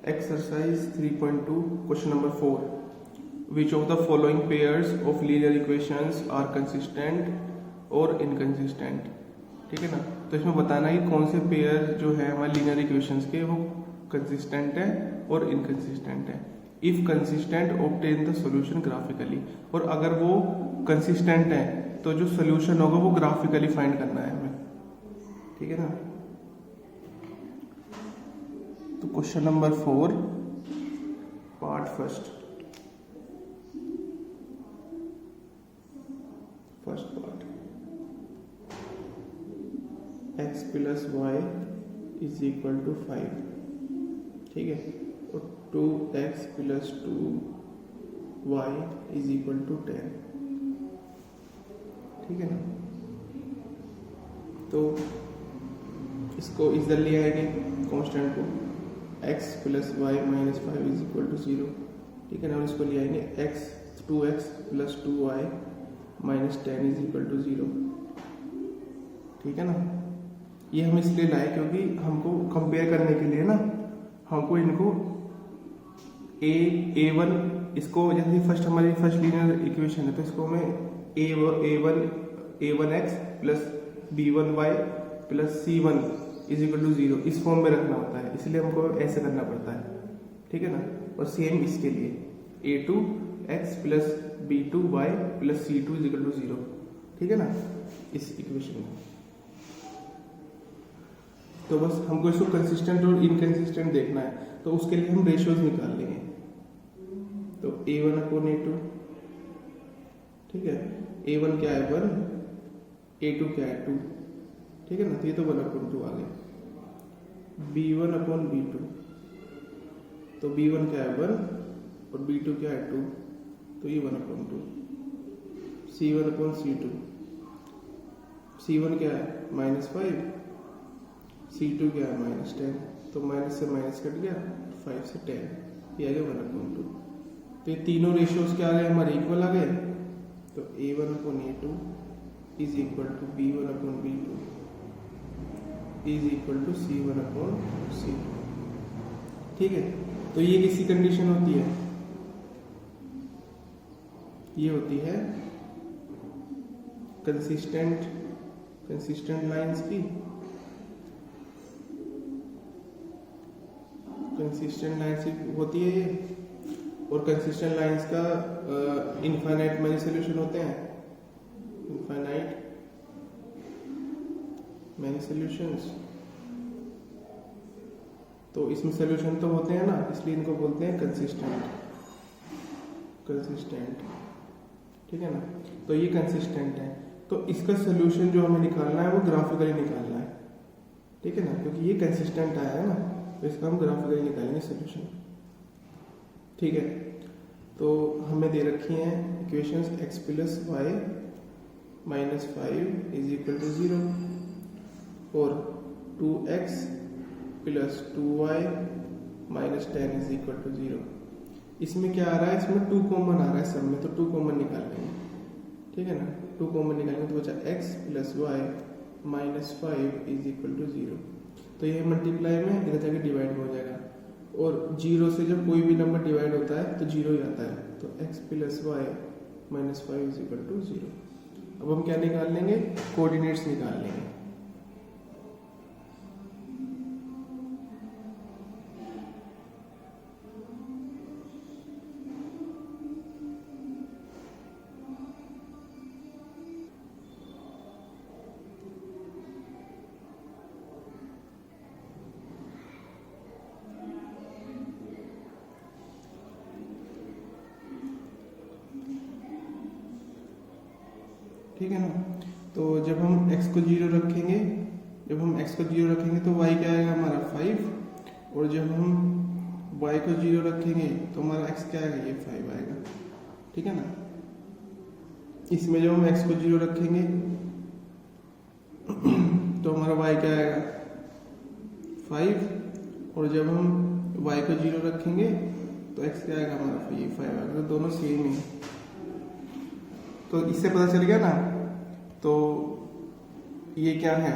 Exercise 3.2 question number 4. Which of the following pairs of linear equations are consistent और inconsistent? ठीक है ना। तो इसमें बताना है कि कौन से पेयर जो है हमारे लीनियर इक्वेशंस के वो कंसिस्टेंट है और इनकंसिस्टेंट है। If consistent obtain the solution graphically, और अगर वो कंसिस्टेंट है तो जो सॉल्यूशन होगा वो ग्राफिकली फाइंड करना है हमें। ठीक है ना। तो question number 4 part first part x plus y is equal to 5, ठीक है, और 2x plus 2y is equal to 10, ठीक है ना। तो इसको इधर ले आएंगे कांस्टेंट को, x plus y minus 5 is equal to 0, ठीक है ना। और इसको ले आएंगे x 2x plus 2y minus 10 is equal to 0, ठीक है ना। ये हम इसलिए लाए क्योंकि हमको कंपेयर करने के लिए ना हमको इनको a1 इसको, जैसे फर्स्ट हमारी फर्स्ट लीनियर इक्वेशन है तो इसको हमें a1x plus b1y plus c1 is equal to 0 इस फॉर्म में रखना होता है, इसलिए हमको ऐसे करना पड़ता है, ठीक है ना। और सेम इसके लिए a2x plus b2y plus c2 is equal to 0, ठीक है ना, इस इक्वेशन में। तो बस हमको इसको कंसिस्टेंट और इनकंसिस्टेंट देखना है, तो उसके लिए हम रेशियोज निकाल लेंगे। तो a1 अपॉन a2, ठीक है, a1 क्या है 1, a2 क्या है 2, ठीक है ना। तो ये तो 1 अपॉन 2 आ गया। b1 अपॉन b2, तो b1 क्या है 1 और b2 क्या है 2, तो ये 1 upon 2। c1 upon c2, c1 क्या है -5, c2 क्या है -10, तो माइनस से माइनस कट गया, 5 से 10, ये आ गया 1 अपॉन 2। तो ये तीनों रेशियोज क्या आ गए हमारे इक्वल आ गए। तो a1 upon a2 is equal to b1 upon b2 is equal to c1 upon c2, ठीक है। तो ये किसी कंडीशन होती है, ये होती है कंसिस्टेंट लाइंस की, कंसिस्टेंट लाइंस होती है ये। और कंसिस्टेंट लाइंस का इनफाइनाइट मैनी सोल्यूशन होते हैं, इनफाइनाइट मैनी सॉल्यूशंस। तो इसमें सॉल्यूशन तो होते हैं ना, इसलिए इनको बोलते हैं कंसिस्टेंट, ठीक है ना। तो ये कंसिस्टेंट है, तो इसका सॉल्यूशन जो हमें निकालना है वो ग्राफिकली निकालना है, ठीक है ना, क्योंकि ये कंसिस्टेंट आया है ना, तो इसका हम ग्राफिकली निकालेंगे सॉल्यूशन, ठीक है। तो हमें दे रखी हैं equations x plus y minus 5 is equal to 0 और 2x plus 2y minus 10 is equal to 0। इसमें क्या आ रहा है, इसमें 2 कॉमन आ रहा है सब में, तो 2 कॉमन निकाल लेंगे, ठीक है ना। 2 कॉमन निकालेंगे तो बचा x plus y minus 5 is equal to 0। तो ये मल्टीप्लाई में इधर जाके डिवाइड हो जाएगा, और 0 से जब कोई भी नंबर डिवाइड होता है तो 0 ही आता है। तो x plus y minus 5 is equal to 0। अब हम क्या निकाल लेंगे, कोऑर्डिनेट्स निकाल लेंगे। ठीक है ना। तो जब हम x को 0 रखेंगे, तो y क्या आएगा हमारा 5, और जब हम y को 0 रखेंगे तो हमारा x क्या आएगा, ये 5 आएगा, ठीक है ना। इसमें जब हम x को 0 रखेंगे तो हमारा y क्या आएगा 5, और जब हम y को 0 रखेंगे तो x क्या आएगा हमारा, ये 5 आएगा। तो दोनों सेम ही, तो इससे पता चल गया ना। तो ये क्या है,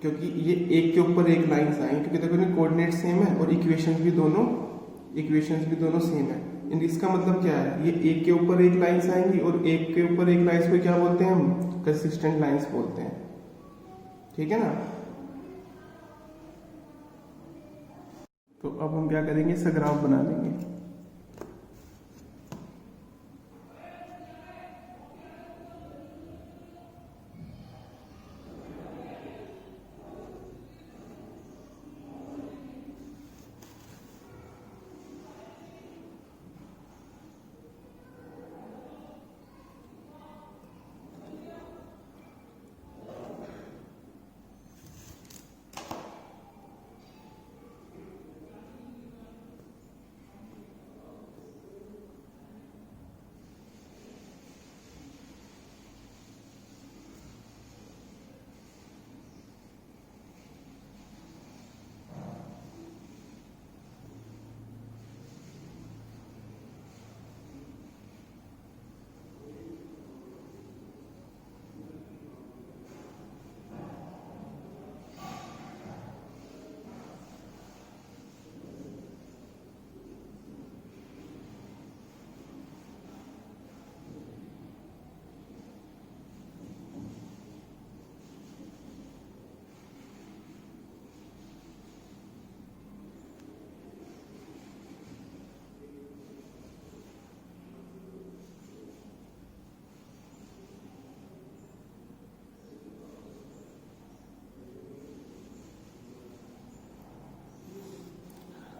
क्योंकि ये एक के ऊपर एक लाइन्स आएंगी, क्योंकि देखो कोऑर्डिनेट सेम है और इक्वेशंस भी दोनों सेम है। इसका मतलब क्या है, ये एक के ऊपर एक लाइन्स आएंगी और एक के ऊपर एक लाइन्स को क्या बोलते हैं हम, कंसिस्टेंट लाइन्स बोलते हैं। ठीक है ना। तो अब हम क्या करेंगे, इसका ग्राफ बना लेंगे।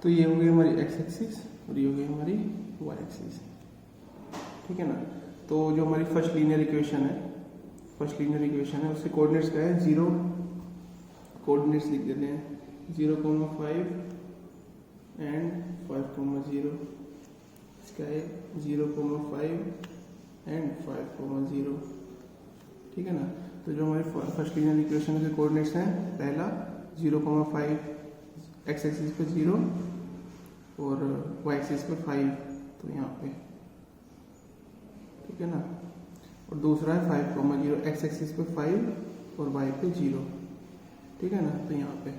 तो ये हो गई हमारी एक्स एक्सिस और ये हो गई हमारी वाई एक्सिस। ठीक है ना। तो जो हमारी फर्स्ट लीनियर इक्वेशन है उसके कोऑर्डिनेट्स क्या है, 0, कोऑर्डिनेट्स लिख देते हैं 0,5 एंड 5,0। इसका है 0,5 एंड 5,0। ठीक है ना। तो जो हमारी फर्स्ट लीनियर इक्वेशन के कोऑर्डिनेट्स हैं, पहला 0,5 एक्स एक्सिस पे 0 और वाई एक्सिस पे 5, तो यहाँ पे। ठीक है ना। और दूसरा है 5,0, एक्स एक्सिस पे 5 और वाई पे 0। ठीक है ना। तो यहाँ पे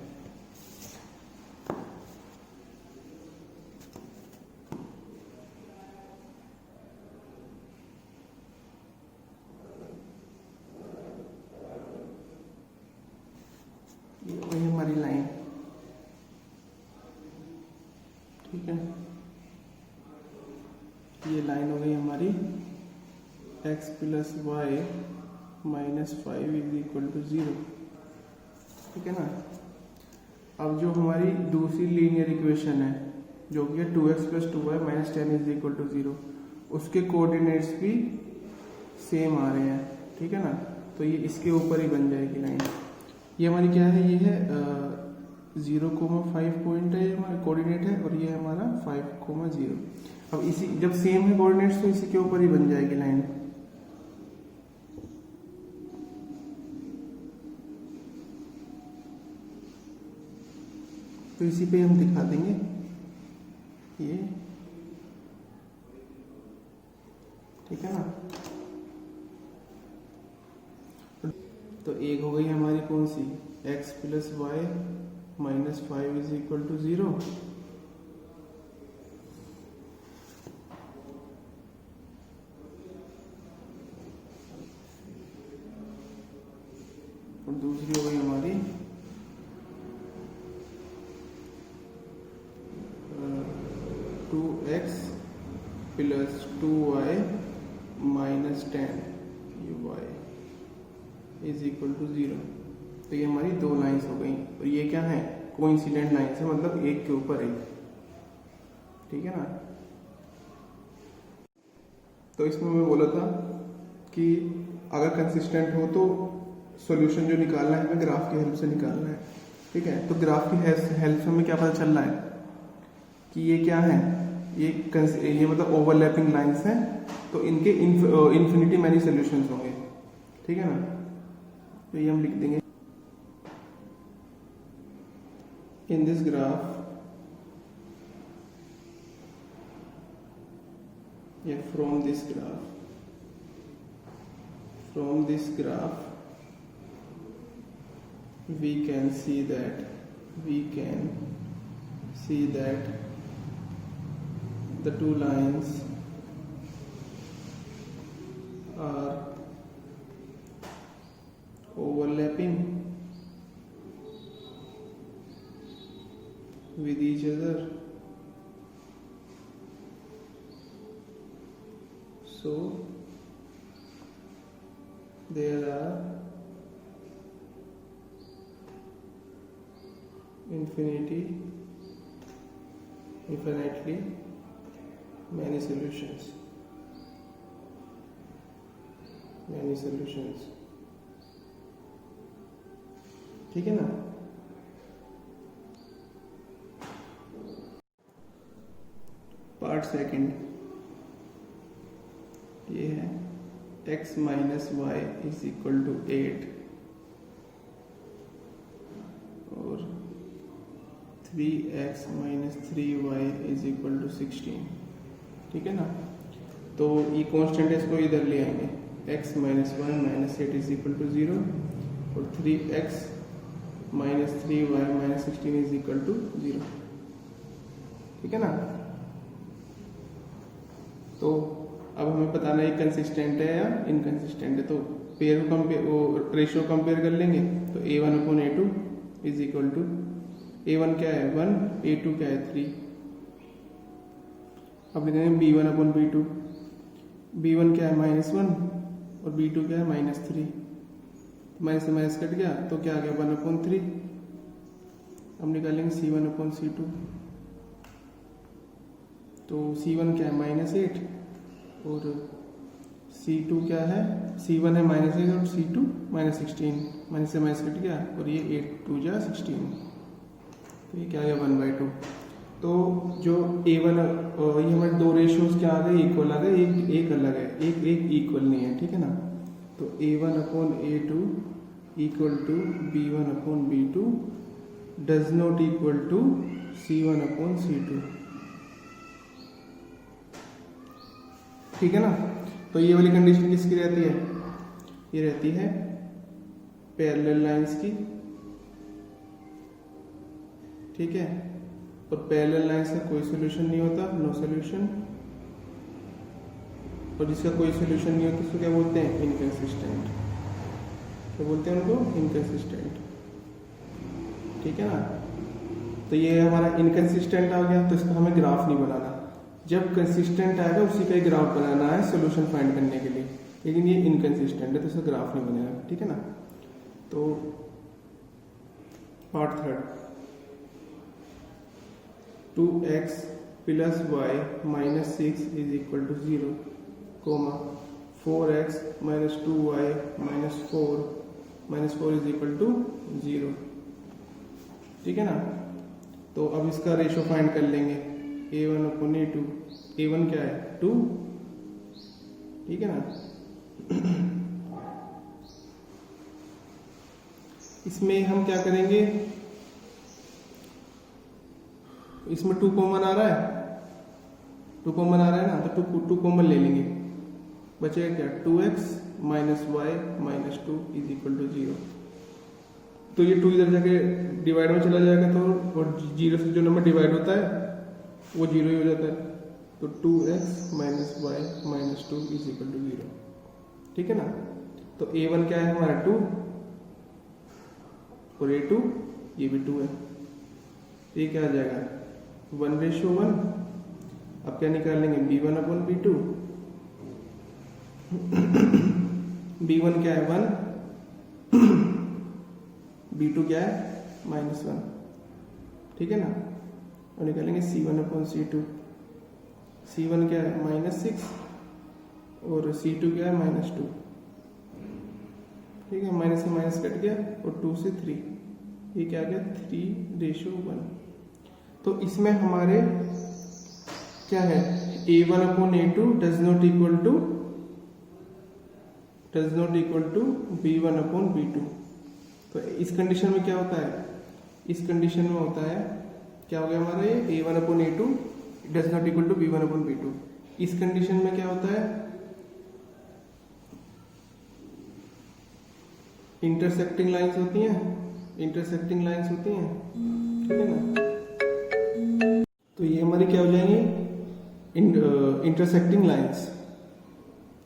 ये वही हमारी लाइन। ठीक है। ये लाइन हो गई हमारी x plus y minus 5 is equal to 0। ठीक है ना। अब जो हमारी दूसरी लीनियर इक्वेशन है, जो कि है 2x plus 2y minus 10 is equal to 0, उसके कोऑर्डिनेट्स भी सेम आ रहे हैं। ठीक है ना। तो ये इसके ऊपर ही बन जाएगी लाइन। ये हमारी क्या है, ये है 0,5 पॉइंट है, ये हमारा कोऑर्डिनेट है, और ये हमारा 5,0। अब इसी जब सेम है कोऑर्डिनेट्स तो इसी के ऊपर ही बन जाएगी लाइन। तो इसी पे हम दिखा देंगे ये। ठीक है ना। तो एक हो गई हमारी कौन सी, x plus y minus 5 is equal to 0। और दूसरी हो गई हमारी 2x plus 2y minus 10 y is equal to 0। तो ये हमारी दो लाइंस हो गई, और ये क्या है, कोइंसिडेंट लाइंस है, मतलब एक के ऊपर एक। ठीक है ना। तो इसमें मैं बोला था कि अगर कंसिस्टेंट हो तो सॉल्यूशन जो निकालना है हमें ग्राफ की हेल्प से निकालना है। ठीक है। तो ग्राफ की हेल्प से हमें क्या पता चल रहा है कि ये क्या है, ये मतलब ओवरलैपिंग लाइंस हैं, तो इनके इन्फिनिटी मैनी सॉल्यूशंस होंगे। ठीक है ना। तो ये हम लिख देंगे in this graph, yeah, from this graph we can see that the two lines are overlapping with each other, so there are infinitely many solutions. ठीक है ना? पार्ट सेकंड ये है x minus y is equal to 8 और 3x minus 3y is equal to 16। ठीक है ना? तो ये कांस्टेंट है, इसको इधर ले आएंगे, x minus y minus 8 is equal to 0 और 3x minus 3y minus 16 is equal to 0। ठीक है ना? तो अब हमें बताना है कंसिस्टेंट है या इनकंसिस्टेंट है। तो पेयर को कंपेयर, रेशियो कंपेयर कर लेंगे। तो a1 upon a2 is equal to, a1 क्या है 1, a2 क्या है 3। अब लिख देंगे b1 अपॉन b2, b1 क्या है -1 और b2 क्या है -3। माइनस से माइनस कट गया तो क्या आ गया 1 अपॉन 3। अब निकालेंगे c1 अपॉन c2, तो c1 क्या है -8 और c2 क्या है, c1 है -8 और c2 -16, माइनस से माइनस कट गया और ये 8 2 जा 16, तो ये क्या आ गया 1/2। तो जो a1 ये हमारे दो रेशियोज क्या आ गए, इक्वल आ गए, एक अलग है, एक इक्वल नहीं है। ठीक है ना? तो a1 upon a2 equal to b1 upon b2 does not equal to c1 upon c2। ठीक है ना? तो ये वाली कंडीशन किसकी रहती है, ये रहती है पैरेलल लाइंस की। ठीक है? और पैरेलल लाइंस का कोई सोल्यूशन नहीं होता, नो सोल्यूशन, और जिसका कोई सोल्यूशन नहीं होता उसको क्या बोलते हैं, इनकंसिस्टेंट। क्या बोलते हैं उनको, इनकंसिस्टेंट। ठीक है ना? तो ये हमारा इनकंसिस्टेंट आ गया, तो इसका हमें ग्राफ नहीं बनाना। जब कंसिस्टेंट आएगा उसी का ही ग्राफ बनाना है सोल्यूशन फाइंड करने के लिए, लेकिन ये इनकंसिस्टेंट है तो इसका ग्राफ नहीं बनेगा। ठीक है ना? तो part third, 2x plus y minus 6 is equal to 0, 4x minus 2y minus 4 is equal to 0। ठीक है ना? तो अब इसका रेशो फाइंड कर लेंगे, a1 अपॉन a2, a1 क्या है 2। ठीक है ना? इसमें हम क्या करेंगे, इसमें 2 कॉमन आ रहा है, 2 कॉमन आ रहा है ना, तो 2 कॉमन ले लेंगे, बचेगा क्या 2x minus y minus 2 is equal to 0। तो ये 2 इधर जाके डिवाइड में चला जाएगा, तो और 0 से जो नंबर डिवाइड होता है वो 0 ही हो जाता है। तो 2x minus y minus 2 is equal to 0। ठीक है ना? तो a1 क्या है हमारा 2 और a2 ये भी 2 है, ये क्या आ जाएगा 1:1। अब क्या निकालेंगे, b1 अपॉन b2, b1 क्या है 1, b2 क्या है -1। ठीक है ना? और निकालेंगे c1 अपॉन c2, c1 क्या है -6 और c2 क्या है -2। ठीक है? माइनस से माइनस कट गया और 2 से 3, ये क्या आ गया 3:1। तो इसमें हमारे क्या है, a1 upon a2 does not equal to b1 upon b2। तो इस कंडीशन में क्या होता है, इस कंडीशन में होता है क्या हो गया हमारा, ये a1 upon a2 does not equal to b1 upon b2। इस कंडीशन में क्या होता है, इंटरसेक्टिंग लाइंस होती हैं, इंटरसेक्टिंग लाइंस होती हैं, ठीक है ना। तो ये हमारी क्या हो जाएंगी, इंटरसेक्टिंग लाइंस,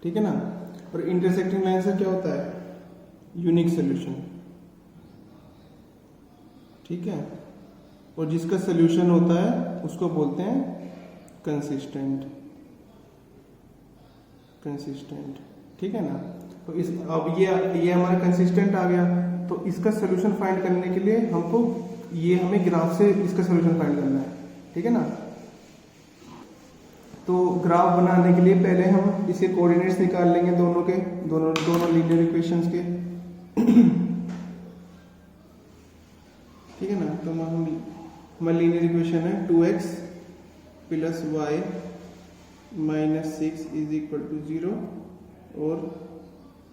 ठीक है ना। और इंटरसेक्टिंग लाइंस का क्या होता है, यूनिक सोल्यूशन, ठीक है। और जिसका सोल्यूशन होता है उसको बोलते हैं कंसिस्टेंट, ठीक है ना। तो इस अब ये हमारा कंसिस्टेंट आ गया, तो इसका सोल्यूशन फाइंड करने के लिए हमको ये हमें ग्राफ से इसका सोल्यूशन फाइंड करना है, ठीक है ना। तो ग्राफ बनाने के लिए पहले हम इसे कोऑर्डिनेट्स निकाल लेंगे दोनों के, दोनों लीनियर इक्वेशंस के, ठीक है ना। तो हमारी लीनियर इक्वेशन है 2x plus y minus 6 is equal to 0 और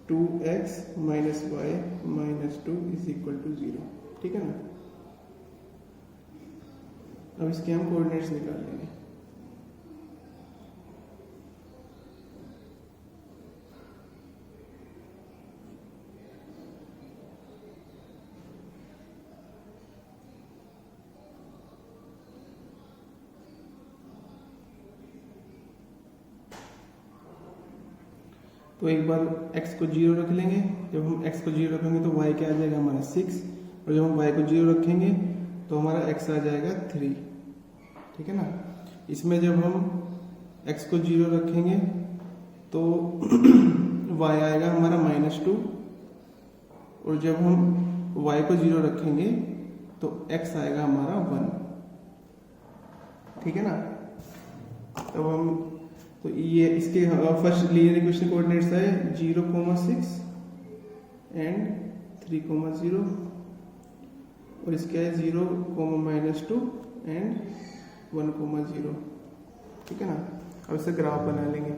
2x minus y minus 2 is equal to 0, ठीक है ना। अब इसके हम कोऑर्डिनेट्स निकाल लेंगे। तो एक बार x को 0 रख लेंगे, जब हम x को 0 रखेंगे तो y क्या आ जाएगा हमारा 6, और जब हम y को 0 रखेंगे तो हमारा x आ जाएगा 3, ठीक है ना। इसमें जब हम x को 0 रखेंगे तो y आएगा हमारा -2, और जब हम y को 0 रखेंगे तो x आएगा हमारा 1, ठीक है ना। तब हम तो ये इसके फर्स्ट लीनियर इक्वेशन कोऑर्डिनेट्स है 0,6 एंड 3,0, और इसके है 0, -2 एंड 1,0, ठीक है ना। अब इसे ग्राफ बना लेंगे।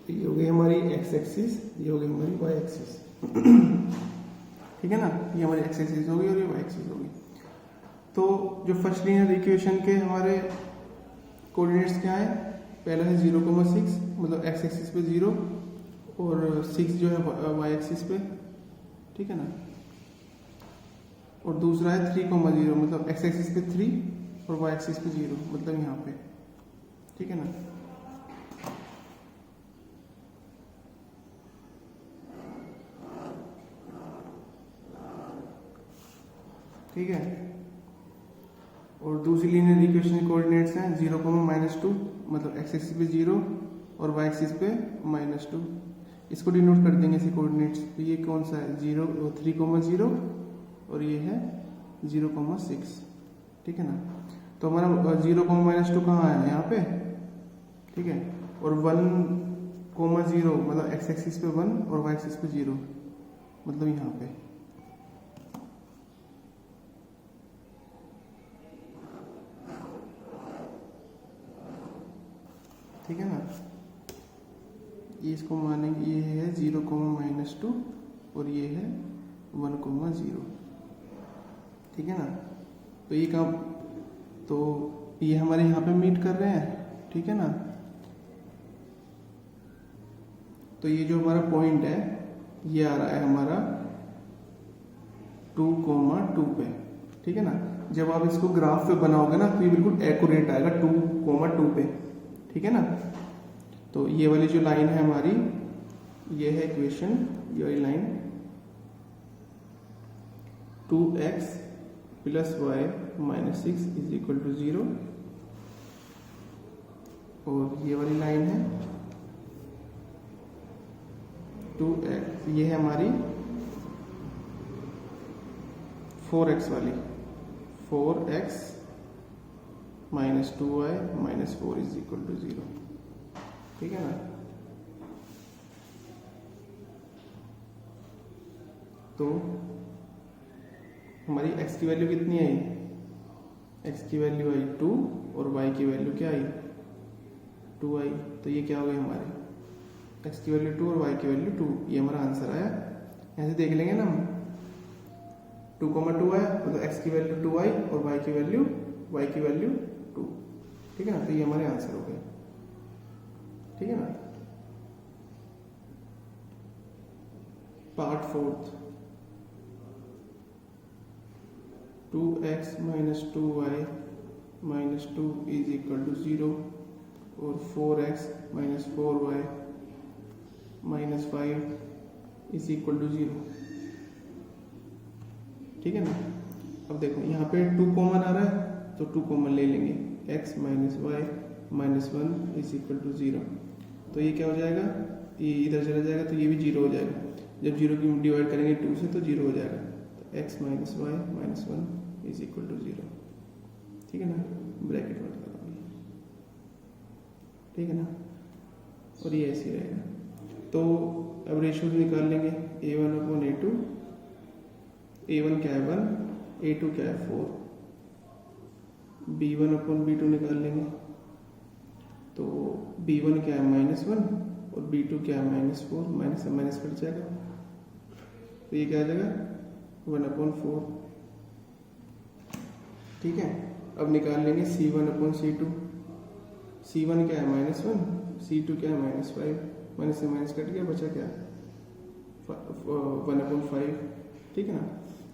ये हो गई हमारी x एक्सिस, ये हो गई हमारी y एक्सिस, ठीक है ना। ये हमारी x एक्सिस हो गई और ये y एक्सिस हो गई। तो जो फर्स्ट लीनियर इक्वेशन के हमारे कोऑर्डिनेट्स क्या है, पहला है 0,6 मतलब x एक्सिस पे 0 और 6 जो है y एक्सिस पे, ठीक है ना। और दूसरा है 3,0 मतलब x एक्सिस पे 3 और y एक्सिस पे 0 मतलब यहाँ पे, ठीक है ना। ठीक है। और दूसरी लीनियर इक्वेशन के कोऑर्डिनेट्स हैं 0, -2 मतलब x एक्सिस पे 0 और y एक्सिस पे -2। इसको डिनोट कर देंगे इसे कोऑर्डिनेट्स। तो ये कौन सा है 3,0 और ये है 0,6, ठीक है ना। तो हमारा 0, -2 कहाँ है यहाँ पे, ठीक है। और 1,0 मतलब x एक्सिस पे 1 और y एक्सिस पे 0 मतलब यहाँ पे, ठीक है ना। ये इसको मानेंगे, ये है 0, -2 और ये है 1,0, ठीक है ना। तो ये काम, तो ये हमारे यहाँ पे मीट कर रहे हैं, ठीक है ना। तो ये जो हमारा पॉइंट है ये आ रहा है हमारा 2,2 पे, ठीक है ना। जब आप इसको ग्राफ पे बनाओगे ना तो ये बिल्कुल एक्यूरेट आएगा 2,2 पे, ठीक है ना। तो ये वाली जो लाइन है हमारी, ये है इक्वेशन, ये वाली लाइन 2x + y - 6 = 0, और ये वाली लाइन है 2x, ये है हमारी 4x वाली, 4x - 2y - 4 = 0, ठीक है ना। तो हमारी x की वैल्यू कितनी आई, x की वैल्यू आई 2 और y की वैल्यू क्या आई 2 आई। तो ये क्या हो गया हमारे, x की वैल्यू 2 और y की वैल्यू 2, ये हमारा आंसर आया। ऐसे देख लेंगे ना हम, 2,2 आया तो x की वैल्यू 2 आई और y की वैल्यू 2, ठीक है ना। तो ये हमारे आंसर हो गए, ठीक है ना। पार्ट 4, 2x - 2y - 2 = 0 और 4x - 4y - 5 = 0, ठीक है ना। अब देखो यहाँ पे 2 कॉमन आ रहा है तो 2 कॉमन ले लेंगे, x - y - 1 = 0, तो ये क्या हो जाएगा, ये इधर चला जाएगा तो ये भी 0 हो जाएगा। जब 0 की डिवाइड करेंगे 2 से तो 0 हो जाएगा, तो x - y - 1 = 0, ठीक है ना। ब्रैकेट में लगाओगे, ठीक है ना, और ये ऐसे रहेगा। तो अब रेशियोज निकाल लेंगे, a1/a2, a1 क्या है 1, a2 क्या है 4, b1/b2 निकाल लेंगे, तो b1 क्या है -1 और b2 क्या है -4, माइनस से माइनस कट जाएगा, तो ये क्या आ जाएगा 1/4, ठीक है। अब निकाल लेंगे c1/c2, c1 क्या है -1, c2 क्या है -5, माइनस से माइनस कट गया, बचा क्या 1/5, ठीक है ना।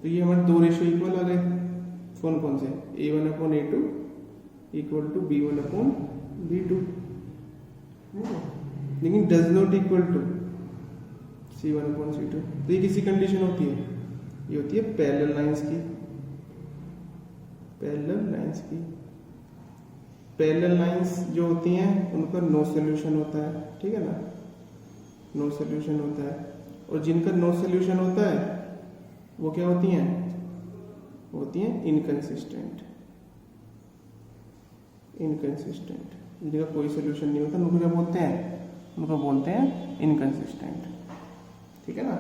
तो ये हमारे दो रेशियो इक्वल आ गए, कौन कौन से, a1/a2 = b1/b2, लेकिन does not equal to c1/c2। तो ये किसी कंडीशन होती है, ये होती है पैरेलल लाइंस की, पैरेलल लाइंस की। पैरेलल लाइंस जो होती हैं उनका नो सोल्यूशन होता है, ठीक है ना, नो सोल्यूशन होता है। और जिनका नो सोल्यूशन होता है वो क्या होती हैं, होती हैं इनकंसिस्टेंट, इनकंसिस्टेंट, जिनका कोई सोल्यूशन नहीं होता उनको क्या बोलते हैं, उनको बोलते हैं इनकंसिस्टेंट, ठीक है ना।